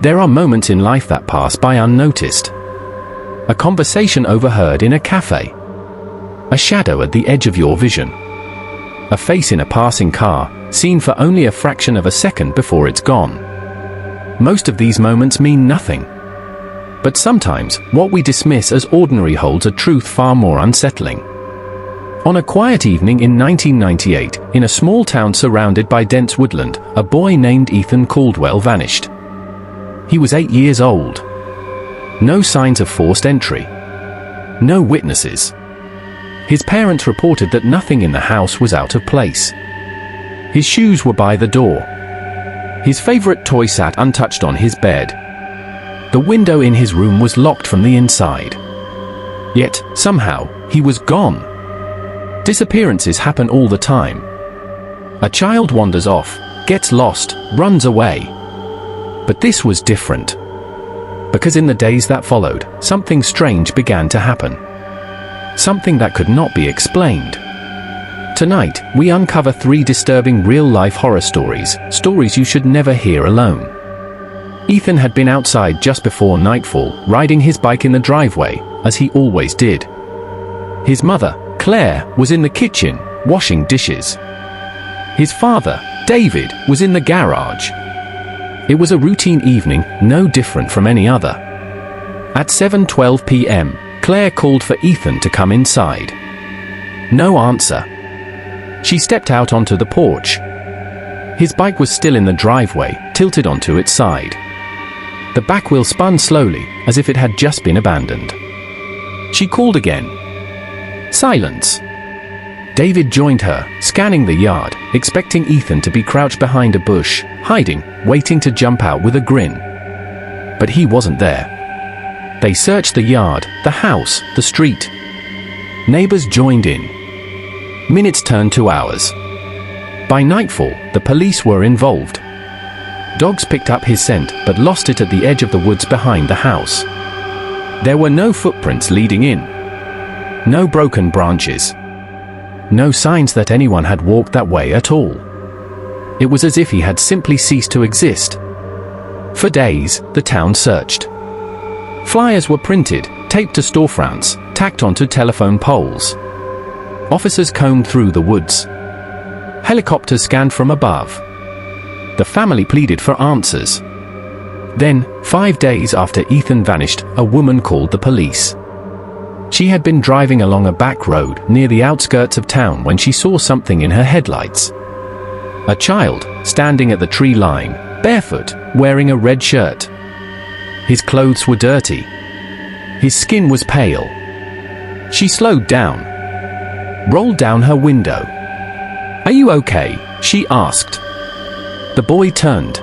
There are moments in life that pass by unnoticed. A conversation overheard in a cafe. A shadow at the edge of your vision. A face in a passing car, seen for only a fraction of a second before it's gone. Most of these moments mean nothing. But sometimes, what we dismiss as ordinary holds a truth far more unsettling. On a quiet evening in 1998, in a small town surrounded by dense woodland, a boy named Ethan Caldwell vanished. He was 8 years old. No signs of forced entry. No witnesses. His parents reported that nothing in the house was out of place. His shoes were by the door. His favorite toy sat untouched on his bed. The window in his room was locked from the inside. Yet, somehow, he was gone. Disappearances happen all the time. A child wanders off, gets lost, runs away. But this was different. Because in the days that followed, something strange began to happen. Something that could not be explained. Tonight, we uncover 3 disturbing real-life horror stories, stories you should never hear alone. Ethan had been outside just before nightfall, riding his bike in the driveway, as he always did. His mother, Claire, was in the kitchen, washing dishes. His father, David, was in the garage. It was a routine evening, no different from any other. At 7:12 p.m., Claire called for Ethan to come inside. No answer. She stepped out onto the porch. His bike was still in the driveway, tilted onto its side. The back wheel spun slowly, as if it had just been abandoned. She called again. Silence. David joined her, scanning the yard, expecting Ethan to be crouched behind a bush, hiding, waiting to jump out with a grin. But he wasn't there. They searched the yard, the house, the street. Neighbors joined in. Minutes turned to hours. By nightfall, the police were involved. Dogs picked up his scent, but lost it at the edge of the woods behind the house. There were no footprints leading in. No broken branches. No signs that anyone had walked that way at all. It was as if he had simply ceased to exist. For days, the town searched. Flyers were printed, taped to storefronts, tacked onto telephone poles. Officers combed through the woods. Helicopters scanned from above. The family pleaded for answers. Then, 5 days after Ethan vanished, a woman called the police. She had been driving along a back road near the outskirts of town when she saw something in her headlights. A child, standing at the tree line, barefoot, wearing a red shirt. His clothes were dirty. His skin was pale. She slowed down. Rolled down her window. "Are you okay?" she asked. The boy turned.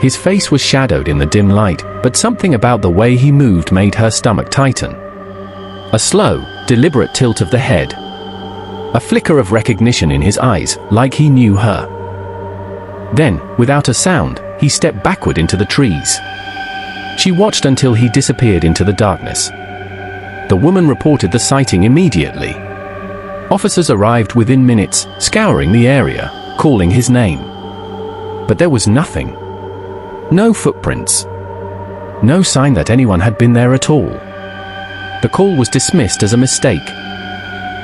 His face was shadowed in the dim light, but something about the way he moved made her stomach tighten. A slow, deliberate tilt of the head. A flicker of recognition in his eyes, like he knew her. Then, without a sound, he stepped backward into the trees. She watched until he disappeared into the darkness. The woman reported the sighting immediately. Officers arrived within minutes, scouring the area, calling his name. But there was nothing. No footprints. No sign that anyone had been there at all. The call was dismissed as a mistake.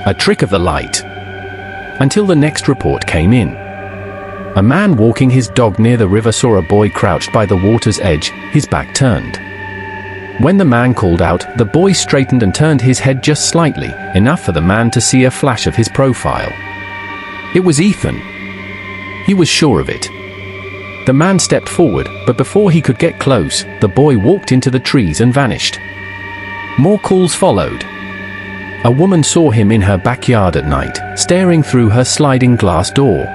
A trick of the light. Until the next report came in. A man walking his dog near the river saw a boy crouched by the water's edge, his back turned. When the man called out, the boy straightened and turned his head just slightly, enough for the man to see a flash of his profile. It was Ethan. He was sure of it. The man stepped forward, but before he could get close, the boy walked into the trees and vanished. More calls followed. A woman saw him in her backyard at night, staring through her sliding glass door.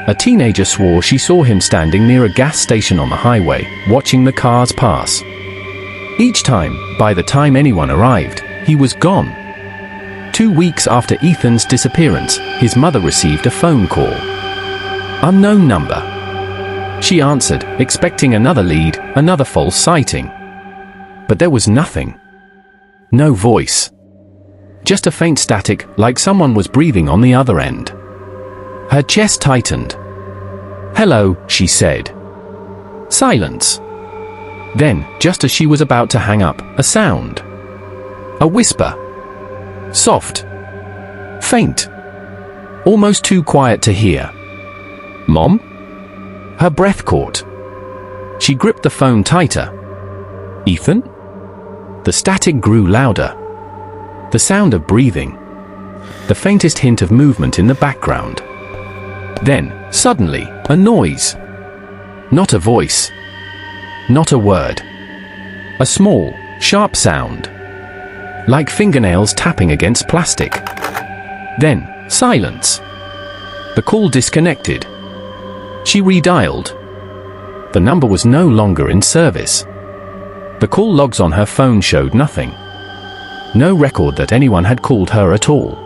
A teenager swore she saw him standing near a gas station on the highway, watching the cars pass. Each time, by the time anyone arrived, he was gone. 2 weeks after Ethan's disappearance, his mother received a phone call. Unknown number. She answered, expecting another lead, another false sighting. But there was nothing. No voice. Just a faint static, like someone was breathing on the other end. Her chest tightened. "Hello," she said. Silence. Then, just as she was about to hang up, a sound. A whisper. Soft. Faint. Almost too quiet to hear. "Mom?" Her breath caught. She gripped the phone tighter. "Ethan?" The static grew louder. The sound of breathing. The faintest hint of movement in the background. Then, suddenly, a noise. Not a voice. Not a word. A small, sharp sound. Like fingernails tapping against plastic. Then, silence. The call disconnected. She redialed. The number was no longer in service. The call logs on her phone showed nothing. No record that anyone had called her at all.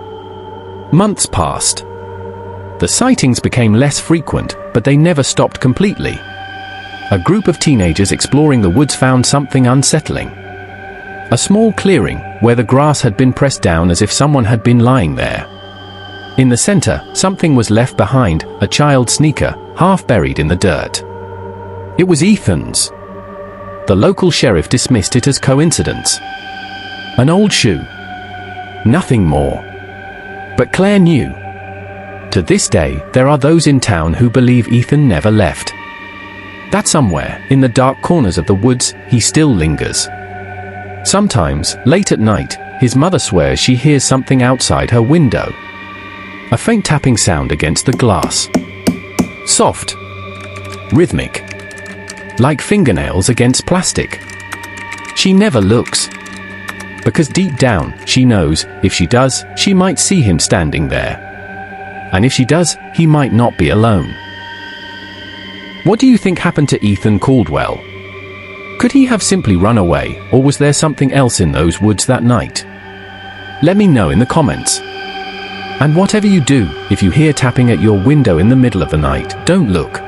Months passed. The sightings became less frequent, but they never stopped completely. A group of teenagers exploring the woods found something unsettling. A small clearing, where the grass had been pressed down as if someone had been lying there. In the center, something was left behind, a child's sneaker, half buried in the dirt. It was Ethan's. The local sheriff dismissed it as coincidence. An old shoe. Nothing more. But Claire knew. To this day, there are those in town who believe Ethan never left. That somewhere, in the dark corners of the woods, he still lingers. Sometimes, late at night, his mother swears she hears something outside her window. A faint tapping sound against the glass. Soft. Rhythmic. Like fingernails against plastic. She never looks. Because deep down, she knows, if she does, she might see him standing there. And if she does, he might not be alone. What do you think happened to Ethan Caldwell? Could he have simply run away, or was there something else in those woods that night? Let me know in the comments. And whatever you do, if you hear tapping at your window in the middle of the night, don't look.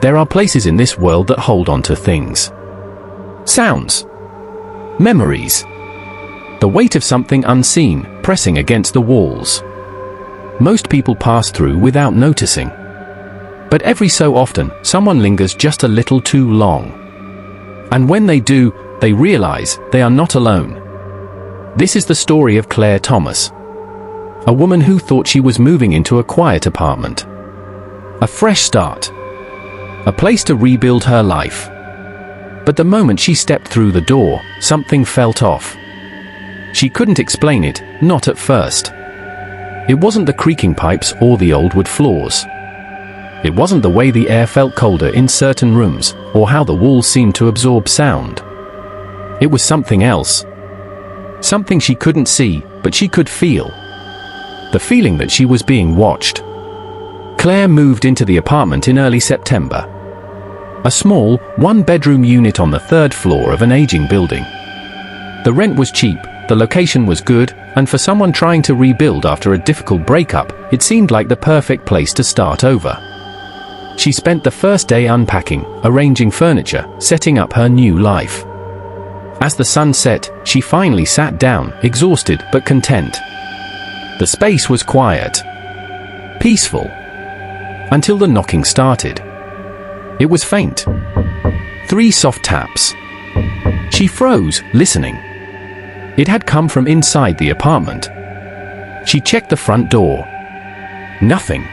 There are places in this world that hold on to things. Sounds. Memories. The weight of something unseen, pressing against the walls. Most people pass through without noticing. But every so often, someone lingers just a little too long. And when they do, they realize they are not alone. This is the story of Claire Thomas. A woman who thought she was moving into a quiet apartment. A fresh start. A place to rebuild her life. But the moment she stepped through the door, something felt off. She couldn't explain it, not at first. It wasn't the creaking pipes or the old wood floors. It wasn't the way the air felt colder in certain rooms, or how the walls seemed to absorb sound. It was something else. Something she couldn't see, but she could feel. The feeling that she was being watched. Claire moved into the apartment in early September. A small, one-bedroom unit on the third floor of an aging building. The rent was cheap, the location was good, and for someone trying to rebuild after a difficult breakup, it seemed like the perfect place to start over. She spent the first day unpacking, arranging furniture, setting up her new life. As the sun set, she finally sat down, exhausted but content. The space was quiet. Peaceful. Until the knocking started. It was faint. 3 soft taps. She froze, listening. It had come from inside the apartment. She checked the front door. Nothing.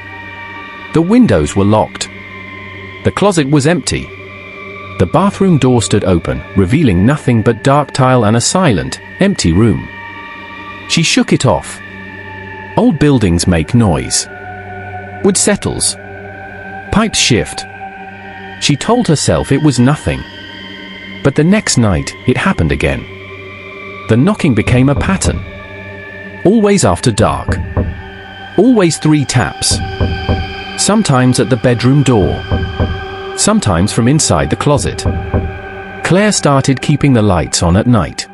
The windows were locked. The closet was empty. The bathroom door stood open, revealing nothing but dark tile and a silent, empty room. She shook it off. Old buildings make noise. Wood settles. Pipes shift. She told herself it was nothing. But the next night, it happened again. The knocking became a pattern. Always after dark. Always 3 taps. Sometimes at the bedroom door. Sometimes from inside the closet. Claire started keeping the lights on at night.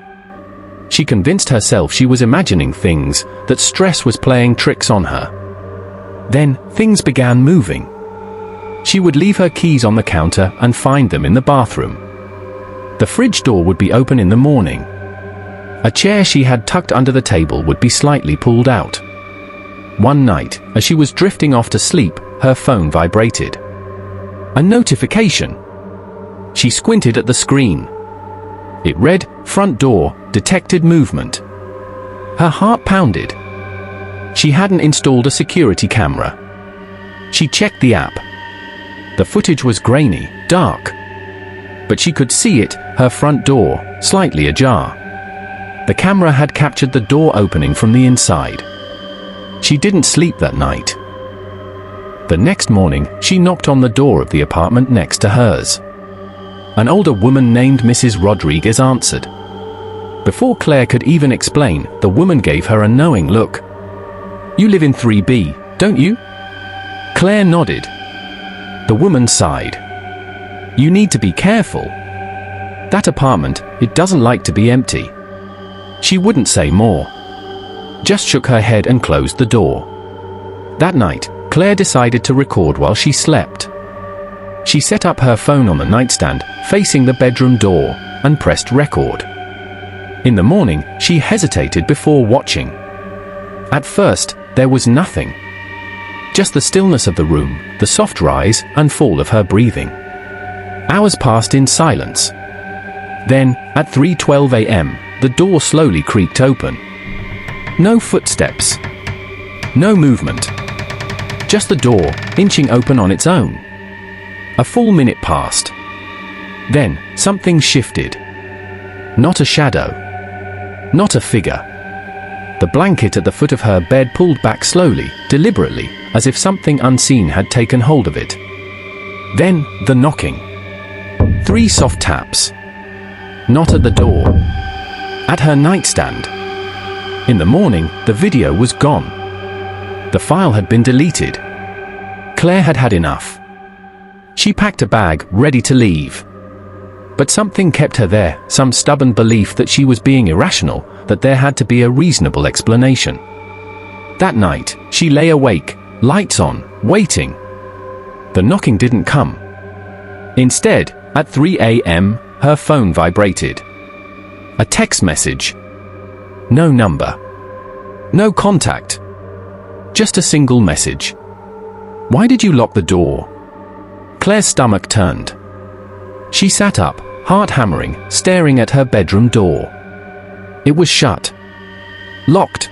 She convinced herself she was imagining things, that stress was playing tricks on her. Then, things began moving. She would leave her keys on the counter and find them in the bathroom. The fridge door would be open in the morning. A chair she had tucked under the table would be slightly pulled out. One night, as she was drifting off to sleep, her phone vibrated. A notification. She squinted at the screen. It read, "Front door, detected movement." Her heart pounded. She hadn't installed a security camera. She checked the app. The footage was grainy, dark. But she could see it, her front door, slightly ajar. The camera had captured the door opening from the inside. She didn't sleep that night. The next morning, she knocked on the door of the apartment next to hers. An older woman named Mrs. Rodriguez answered. Before Claire could even explain, the woman gave her a knowing look. "You live in 3B, don't you?" Claire nodded. The woman sighed. "You need to be careful. That apartment, it doesn't like to be empty." She wouldn't say more. Just shook her head and closed the door. That night, Claire decided to record while she slept. She set up her phone on the nightstand, facing the bedroom door, and pressed record. In the morning, she hesitated before watching. At first, there was nothing. Just the stillness of the room, the soft rise and fall of her breathing. Hours passed in silence. Then, at 3:12 a.m., the door slowly creaked open. No footsteps. No movement. Just the door, inching open on its own. A full minute passed. Then, something shifted. Not a shadow. Not a figure. The blanket at the foot of her bed pulled back slowly, deliberately, as if something unseen had taken hold of it. Then, the knocking. 3 soft taps. Not at the door. At her nightstand. In the morning, the video was gone. The file had been deleted. Claire had had enough. She packed a bag, ready to leave. But something kept her there, some stubborn belief that she was being irrational, that there had to be a reasonable explanation. That night, she lay awake, lights on, waiting. The knocking didn't come. Instead, at 3 a.m., her phone vibrated. A text message. No number. No contact. Just a single message. "Why did you lock the door?" Claire's stomach turned. She sat up, heart hammering, staring at her bedroom door. It was shut. Locked.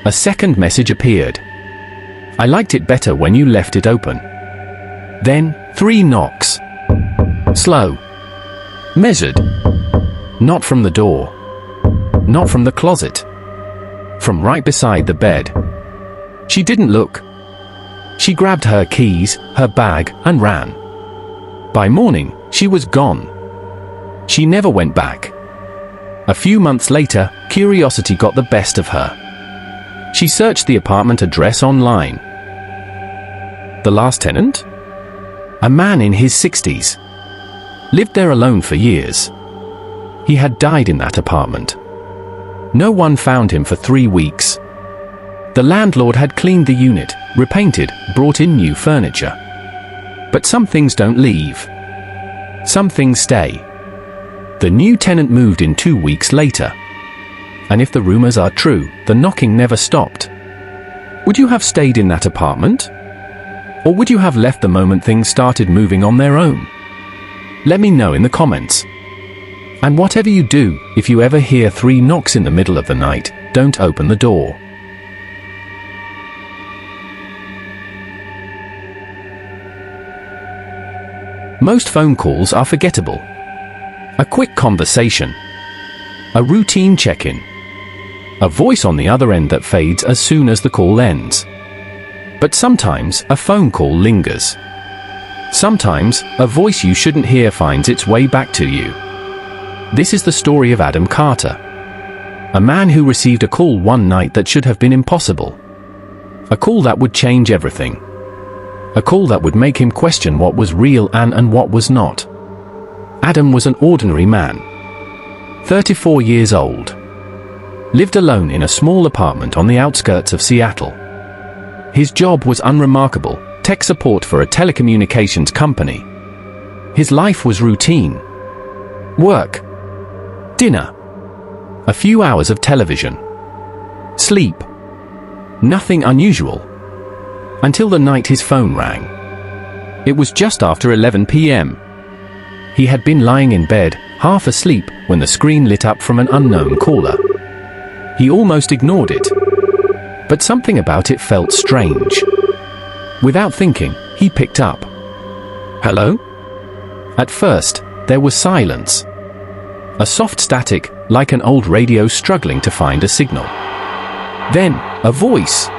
A second message appeared. "I liked it better when you left it open." Then, 3 knocks. Slow. Measured. Not from the door. Not from the closet. From right beside the bed. She didn't look. She grabbed her keys, her bag, and ran. By morning, she was gone. She never went back. A few months later, curiosity got the best of her. She searched the apartment address online. The last tenant? A man in his 60s. Lived there alone for years. He had died in that apartment. No one found him for 3 weeks. The landlord had cleaned the unit, repainted, brought in new furniture. But some things don't leave. Some things stay. The new tenant moved in 2 weeks later. And if the rumors are true, the knocking never stopped. Would you have stayed in that apartment? Or would you have left the moment things started moving on their own? Let me know in the comments. And whatever you do, if you ever hear 3 knocks in the middle of the night, don't open the door. Most phone calls are forgettable. A quick conversation. A routine check-in. A voice on the other end that fades as soon as the call ends. But sometimes, a phone call lingers. Sometimes, a voice you shouldn't hear finds its way back to you. This is the story of Adam Carter. A man who received a call one night that should have been impossible. A call that would change everything. A call that would make him question what was real and what was not. Adam was an ordinary man. 34 years old. Lived alone in a small apartment on the outskirts of Seattle. His job was unremarkable, tech support for a telecommunications company. His life was routine. Work. Dinner. A few hours of television. Sleep. Nothing unusual. until the night his phone rang. It was just after 11 p.m. He had been lying in bed, half asleep, when the screen lit up from an unknown caller. He almost ignored it, but something about it felt strange. Without thinking, he picked up. "Hello?" At first, there was silence. A soft static, like an old radio struggling to find a signal. Then, a voice.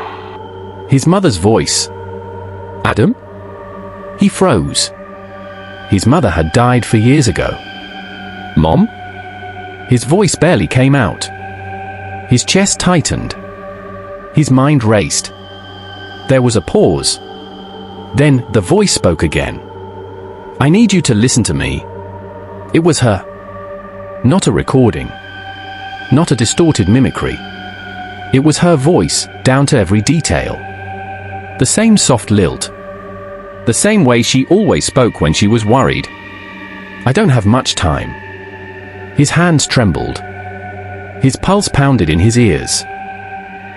His mother's voice. "Adam?" He froze. His mother had died 4 years ago. "Mom?" His voice barely came out. His chest tightened. His mind raced. There was a pause. Then, the voice spoke again. "I need you to listen to me." It was her. Not a recording. Not a distorted mimicry. It was her voice, down to every detail. The same soft lilt. The same way she always spoke when she was worried. "I don't have much time." His hands trembled. His pulse pounded in his ears.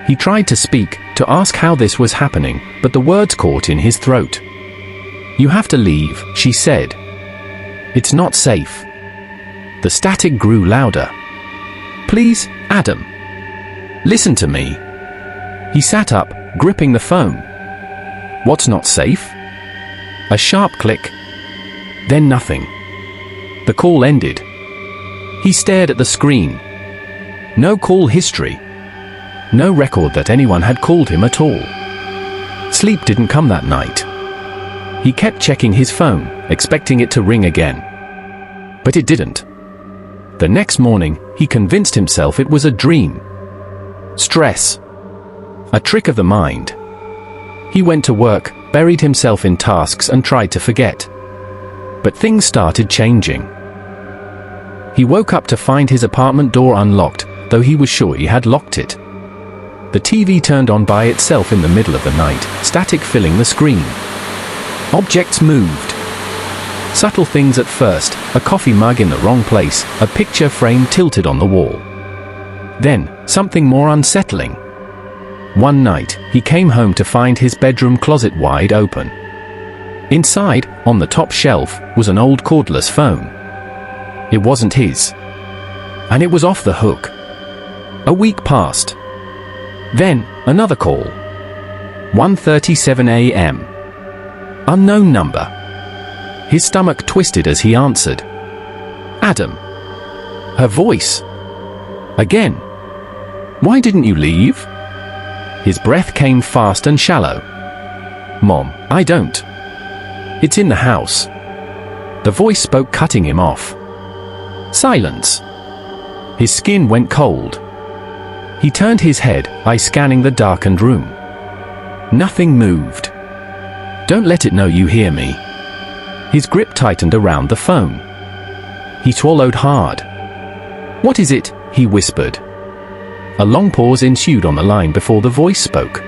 He tried to speak, to ask how this was happening, but the words caught in his throat. "You have to leave," she said. "It's not safe." The static grew louder. "Please, Adam. Listen to me." He sat up, gripping the phone. "What's not safe?" A sharp click. Then nothing. The call ended. He stared at the screen. No call history. No record that anyone had called him at all. Sleep didn't come that night. He kept checking his phone, expecting it to ring again. But it didn't. The next morning, he convinced himself it was a dream. Stress. A trick of the mind. He went to work, buried himself in tasks and tried to forget. But things started changing. He woke up to find his apartment door unlocked, though he was sure he had locked it. The TV turned on by itself in the middle of the night, static filling the screen. Objects moved. Subtle things at first, a coffee mug in the wrong place, a picture frame tilted on the wall. Then, something more unsettling. One night, he came home to find his bedroom closet wide open. Inside, on the top shelf, was an old cordless phone. It wasn't his. And it was off the hook. A week passed. Then, another call. 1:37 a.m. Unknown number. His stomach twisted as he answered. "Adam." Her voice. Again. "Why didn't you leave?" His breath came fast and shallow. "Mom, I don't." "It's in the house." The voice spoke, cutting him off. Silence. His skin went cold. He turned his head, eyes scanning the darkened room. Nothing moved. "Don't let it know you hear me." His grip tightened around the phone. He swallowed hard. "What is it?" he whispered. A long pause ensued on the line before the voice spoke.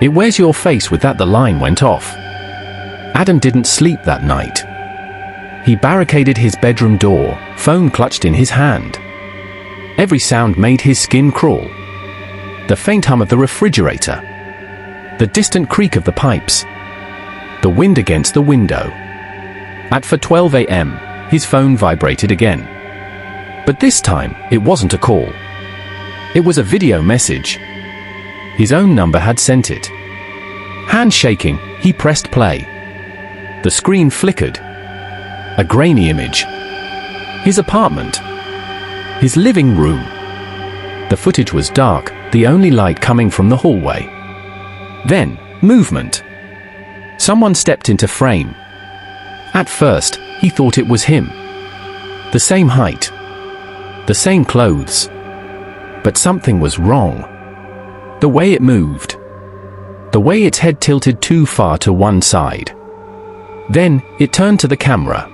"It wears your face with that." The line went off. Adam didn't sleep that night. He barricaded his bedroom door, phone clutched in his hand. Every sound made his skin crawl. The faint hum of the refrigerator. The distant creak of the pipes. The wind against the window. At 4:12 a.m., his phone vibrated again. But this time, it wasn't a call. It was a video message. His own number had sent it. Hand shaking, he pressed play. The screen flickered. A grainy image. His apartment. His living room. The footage was dark, the only light coming from the hallway. Then, movement. Someone stepped into frame. At first, he thought it was him. The same height. The same clothes. But something was wrong. The way it moved. The way its head tilted too far to one side. Then, it turned to the camera.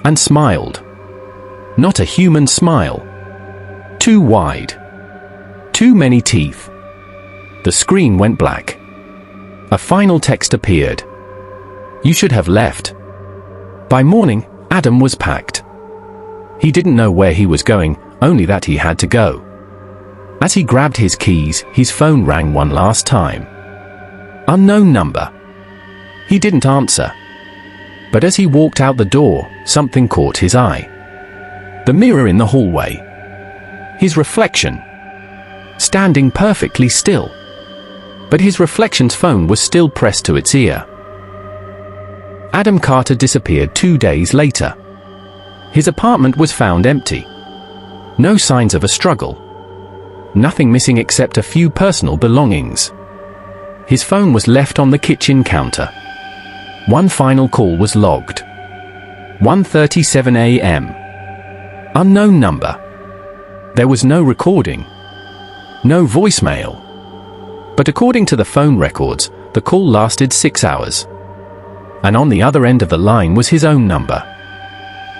And smiled. Not a human smile. Too wide. Too many teeth. The screen went black. A final text appeared. "You should have left." By morning, Adam was packed. He didn't know where he was going, only that he had to go. As he grabbed his keys, his phone rang one last time. Unknown number. He didn't answer. But as he walked out the door, something caught his eye. The mirror in the hallway. His reflection. Standing perfectly still. But his reflection's phone was still pressed to its ear. Adam Carter disappeared 2 days later. His apartment was found empty. No signs of a struggle. Nothing missing except a few personal belongings. His phone was left on the kitchen counter. One final call was logged. 1:37 a.m. Unknown number. There was no recording. No voicemail. But according to the phone records, the call lasted 6 hours. And on the other end of the line was his own number.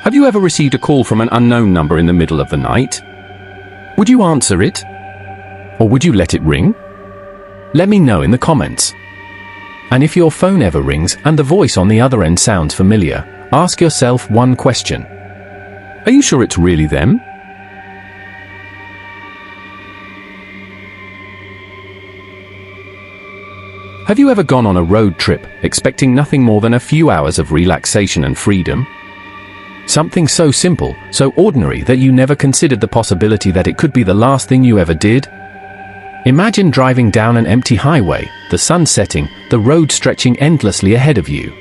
Have you ever received a call from an unknown number in the middle of the night? Would you answer it? Or would you let it ring? Let me know in the comments. And if your phone ever rings and the voice on the other end sounds familiar, ask yourself one question. Are you sure it's really them? Have you ever gone on a road trip, expecting nothing more than a few hours of relaxation and freedom? Something so simple, so ordinary that you never considered the possibility that it could be the last thing you ever did? Imagine driving down an empty highway, the sun setting, the road stretching endlessly ahead of you.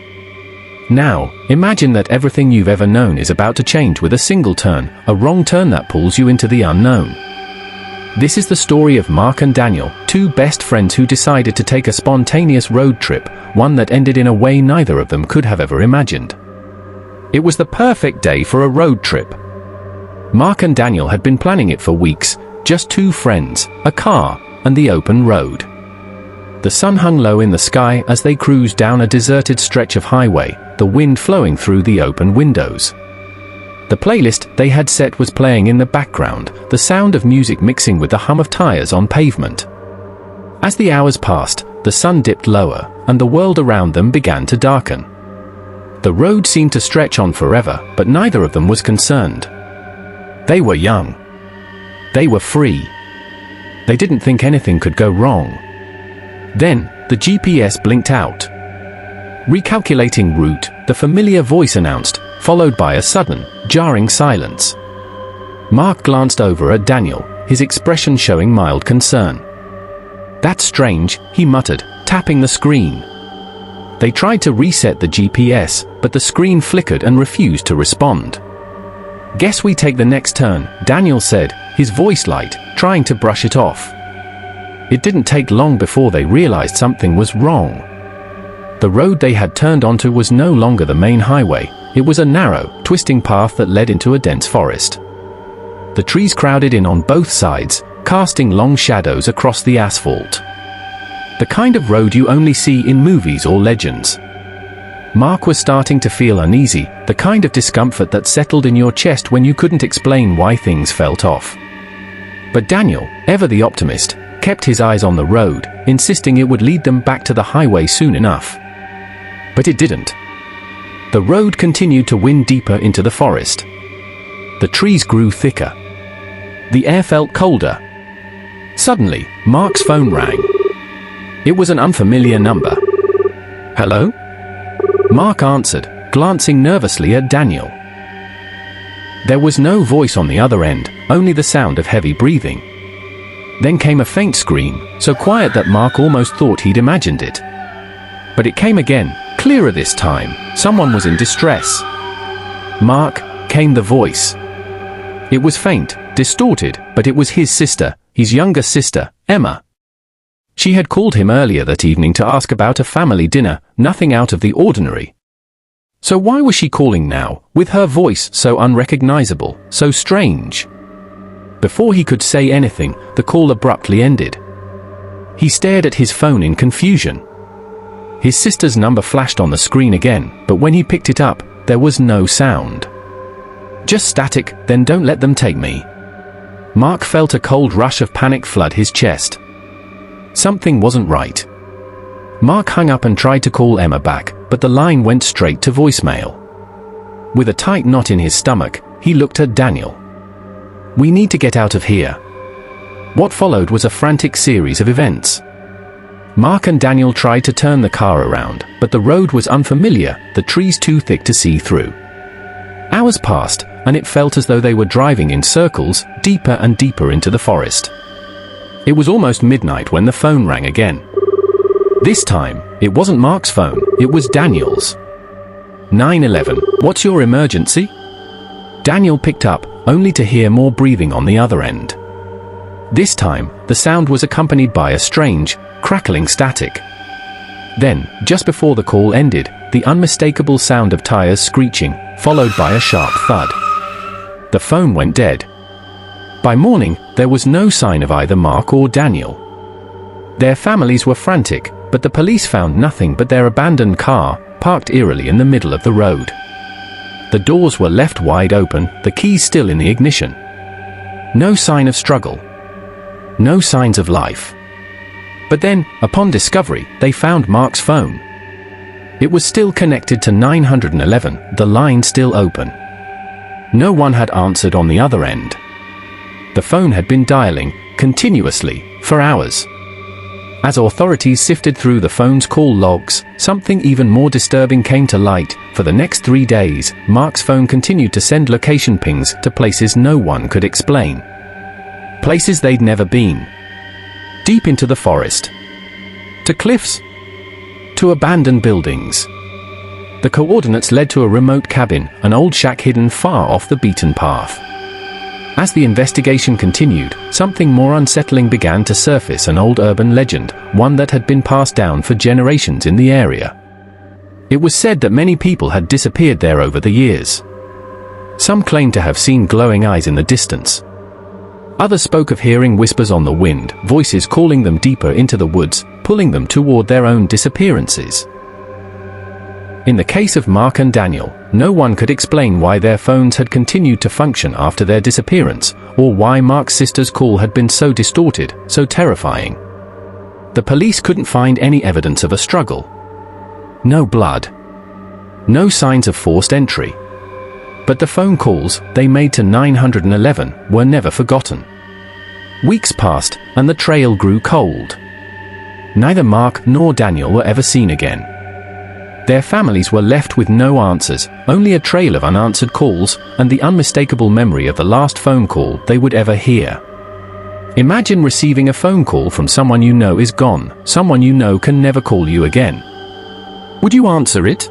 Now, imagine that everything you've ever known is about to change with a single turn, a wrong turn that pulls you into the unknown. This is the story of Mark and Daniel, two best friends who decided to take a spontaneous road trip, one that ended in a way neither of them could have ever imagined. It was the perfect day for a road trip. Mark and Daniel had been planning it for weeks, just two friends, a car, and the open road. The sun hung low in the sky as they cruised down a deserted stretch of highway, the wind flowing through the open windows. The playlist they had set was playing in the background, the sound of music mixing with the hum of tires on pavement. As the hours passed, the sun dipped lower, and the world around them began to darken. The road seemed to stretch on forever, but neither of them was concerned. They were young. They were free. They didn't think anything could go wrong. Then, the GPS blinked out. Recalculating route, the familiar voice announced, followed by a sudden, jarring silence. Mark glanced over at Daniel, his expression showing mild concern. "That's strange," he muttered, tapping the screen. They tried to reset the GPS, but the screen flickered and refused to respond. "Guess we take the next turn," Daniel said, his voice light, trying to brush it off. It didn't take long before they realized something was wrong. The road they had turned onto was no longer the main highway. It was a narrow, twisting path that led into a dense forest. The trees crowded in on both sides, casting long shadows across the asphalt. The kind of road you only see in movies or legends. Mark was starting to feel uneasy, the kind of discomfort that settled in your chest when you couldn't explain why things felt off. But Daniel, ever the optimist, kept his eyes on the road, insisting it would lead them back to the highway soon enough. But it didn't. The road continued to wind deeper into the forest. The trees grew thicker. The air felt colder. Suddenly, Mark's phone rang. It was an unfamiliar number. "Hello?" Mark answered, glancing nervously at Daniel. There was no voice on the other end, only the sound of heavy breathing. Then came a faint scream, so quiet that Mark almost thought he'd imagined it. But it came again, clearer this time. Someone was in distress. "Mark," came the voice. It was faint, distorted, but it was his sister, his younger sister, Emma. She had called him earlier that evening to ask about a family dinner, nothing out of the ordinary. So why was she calling now, with her voice so unrecognizable, so strange? Before he could say anything, the call abruptly ended. He stared at his phone in confusion. His sister's number flashed on the screen again, but when he picked it up, there was no sound. "Just static, then don't let them take me." Mark felt a cold rush of panic flood his chest. Something wasn't right. Mark hung up and tried to call Emma back, but the line went straight to voicemail. With a tight knot in his stomach, he looked at Daniel. "We need to get out of here." What followed was a frantic series of events. Mark and Daniel tried to turn the car around, but the road was unfamiliar, the trees too thick to see through. Hours passed, and it felt as though they were driving in circles, deeper and deeper into the forest. It was almost midnight when the phone rang again. This time, it wasn't Mark's phone, it was Daniel's. 911, what's your emergency? Daniel picked up, only to hear more breathing on the other end. This time, the sound was accompanied by a strange, crackling static. Then, just before the call ended, the unmistakable sound of tires screeching, followed by a sharp thud. The phone went dead. By morning, there was no sign of either Mark or Daniel. Their families were frantic, but the police found nothing but their abandoned car, parked eerily in the middle of the road. The doors were left wide open, the keys still in the ignition. No sign of struggle. No signs of life. But then, upon discovery, they found Mark's phone. It was still connected to 911, the line still open. No one had answered on the other end. The phone had been dialing, continuously, for hours. As authorities sifted through the phone's call logs, something even more disturbing came to light. For the next 3 days, Mark's phone continued to send location pings to places no one could explain. Places they'd never been. Deep into the forest. To cliffs. To abandoned buildings. The coordinates led to a remote cabin, an old shack hidden far off the beaten path. As the investigation continued, something more unsettling began to surface, an old urban legend, one that had been passed down for generations in the area. It was said that many people had disappeared there over the years. Some claimed to have seen glowing eyes in the distance. Others spoke of hearing whispers on the wind, voices calling them deeper into the woods, pulling them toward their own disappearances. In the case of Mark and Daniel, no one could explain why their phones had continued to function after their disappearance, or why Mark's sister's call had been so distorted, so terrifying. The police couldn't find any evidence of a struggle. No blood. No signs of forced entry. But the phone calls they made to 911 were never forgotten. Weeks passed, and the trail grew cold. Neither Mark nor Daniel were ever seen again. Their families were left with no answers, only a trail of unanswered calls, and the unmistakable memory of the last phone call they would ever hear. Imagine receiving a phone call from someone you know is gone, someone you know can never call you again. Would you answer it?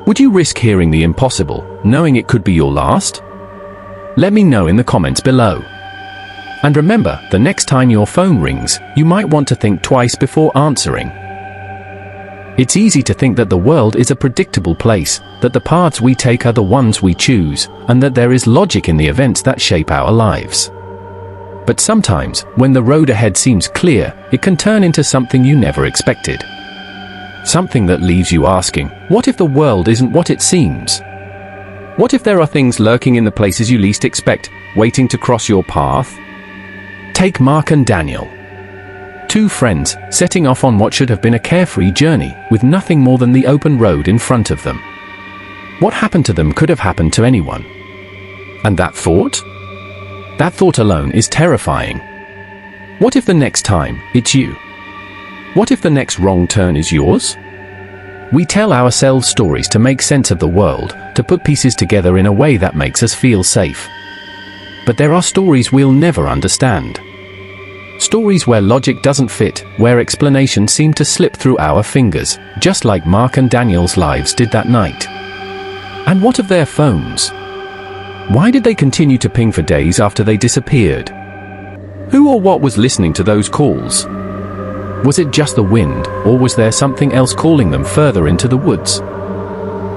Would you risk hearing the impossible, knowing it could be your last? Let me know in the comments below. And remember, the next time your phone rings, you might want to think twice before answering. It's easy to think that the world is a predictable place, that the paths we take are the ones we choose, and that there is logic in the events that shape our lives. But sometimes, when the road ahead seems clear, it can turn into something you never expected. Something that leaves you asking, what if the world isn't what it seems? What if there are things lurking in the places you least expect, waiting to cross your path? Take Mark and Daniel. Two friends, setting off on what should have been a carefree journey, with nothing more than the open road in front of them. What happened to them could have happened to anyone. And that thought? That thought alone is terrifying. What if the next time, it's you? What if the next wrong turn is yours? We tell ourselves stories to make sense of the world, to put pieces together in a way that makes us feel safe. But there are stories we'll never understand. Stories where logic doesn't fit, where explanations seem to slip through our fingers, just like Mark and Daniel's lives did that night. And what of their phones? Why did they continue to ping for days after they disappeared? Who or what was listening to those calls? Was it just the wind, or was there something else calling them further into the woods?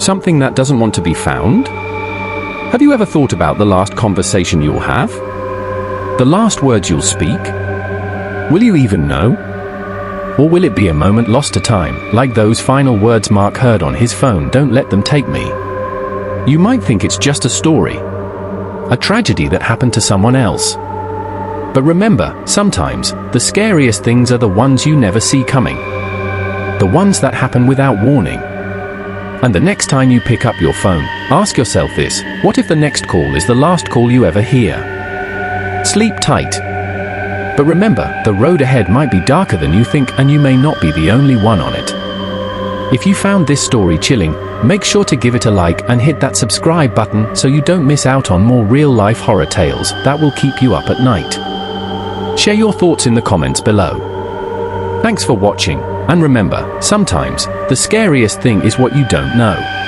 Something that doesn't want to be found? Have you ever thought about the last conversation you'll have? The last words you'll speak? Will you even know? Or will it be a moment lost to time, like those final words Mark heard on his phone, "Don't let them take me"? You might think it's just a story, a tragedy that happened to someone else. But remember, sometimes, the scariest things are the ones you never see coming. The ones that happen without warning. And the next time you pick up your phone, ask yourself this: what if the next call is the last call you ever hear? Sleep tight. But remember, the road ahead might be darker than you think, and you may not be the only one on it. If you found this story chilling, make sure to give it a like and hit that subscribe button so you don't miss out on more real-life horror tales that will keep you up at night. Share your thoughts in the comments below. Thanks for watching, and remember, sometimes the scariest thing is what you don't know.